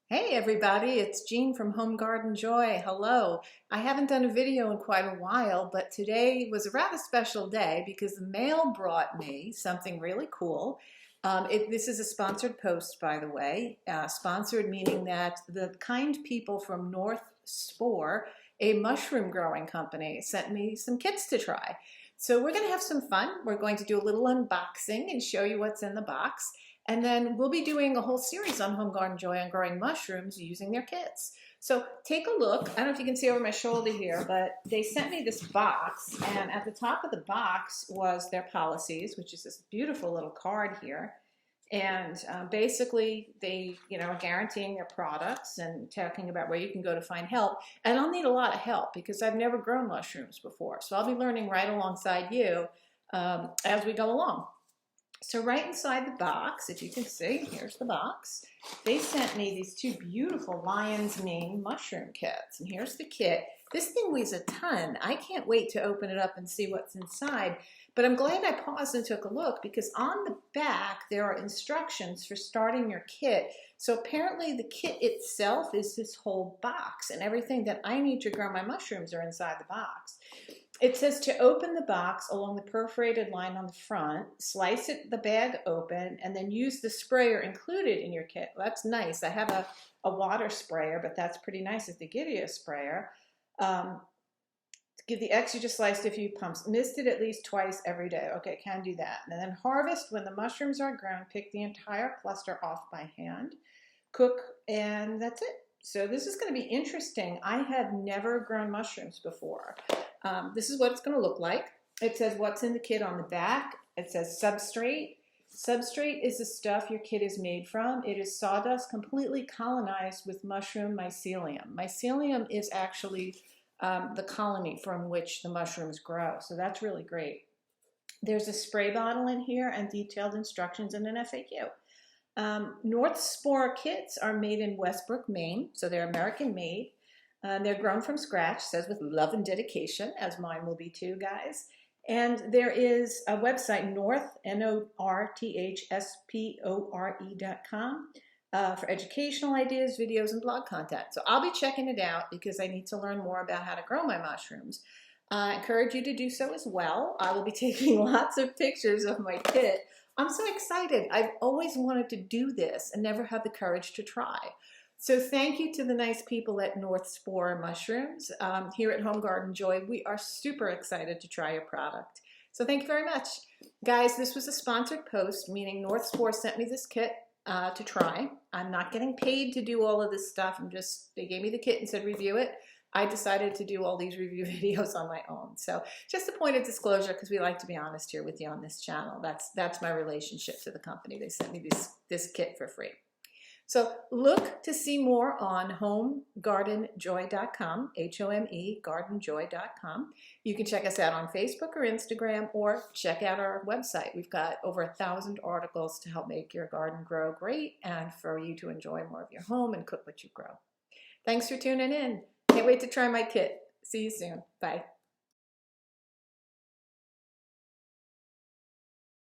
Hey everybody, it's Jean from Home Garden Joy. Hello. I haven't done a video in quite a while, but today was a rather special day because the mail brought me something really cool. This is a sponsored post, by the way. Sponsored meaning that the kind people from North Spore, a mushroom growing company, sent me some kits to try. So we're going to have some fun. We're going to do a little unboxing and show you what's in the box. And then we'll be doing a whole series on Home Garden Joy on growing mushrooms using their kits. So take a look. I don't know if you can see over my shoulder here, but they sent me this box, and at the top of the box was their policies, which is this beautiful little card here. And basically, they are guaranteeing their products and talking about where you can go to find help. And I'll need a lot of help because I've never grown mushrooms before. So I'll be learning right alongside you as we go along. So right inside the box, if you can see, here's the box. They sent me these two beautiful lion's mane mushroom kits. And here's the kit. This thing weighs a ton. I can't wait to open it up and see what's inside. But I'm glad I paused and took a look because on the back, there are instructions for starting your kit. So apparently the kit itself is this whole box, and everything that I need to grow my mushrooms are inside the box. It says to open the box along the perforated line on the front, slice the bag open, and then use the sprayer included in your kit. Well, that's nice. I have a water sprayer, but that's pretty nice if they give you a sprayer. Give the X you just sliced a few pumps. Mist it at least twice every day. Okay, can do that. And then harvest when the mushrooms are grown. Pick the entire cluster off by hand. Cook, and that's it. So this is going to be interesting. I have never grown mushrooms before. This is what it's going to look like. It says what's in the kit on the back. It says substrate. Substrate is the stuff your kit is made from. It is sawdust completely colonized with mushroom mycelium. Mycelium is actually the colony from which the mushrooms grow. So that's really great. There's a spray bottle in here and detailed instructions and an FAQ. North Spore kits are made in Westbrook, Maine, so they're American made. They're grown from scratch, says with love and dedication, as mine will be too, guys. And there is a website, North, NORTHSPORE.com, for educational ideas, videos, and blog content. So I'll be checking it out because I need to learn more about how to grow my mushrooms. I encourage you to do so as well. I will be taking lots of pictures of my kit. I'm so excited. I've always wanted to do this and never had the courage to try. So thank you to the nice people at North Spore Mushrooms. Here at Home Garden Joy, we are super excited to try your product. So thank you very much. Guys, this was a sponsored post, meaning North Spore sent me this kit to try. I'm not getting paid to do all of this stuff. They gave me the kit and said review it. I decided to do all these review videos on my own. So just a point of disclosure, because we like to be honest here with you on this channel. That's my relationship to the company. They sent me this kit for free. So look to see more on homegardenjoy.com, H-O-M-E, gardenjoy.com. You can check us out on Facebook or Instagram, or check out our website. We've got over 1,000 articles to help make your garden grow great and for you to enjoy more of your home and cook what you grow. Thanks for tuning in. Can't wait to try my kit. See you soon. Bye.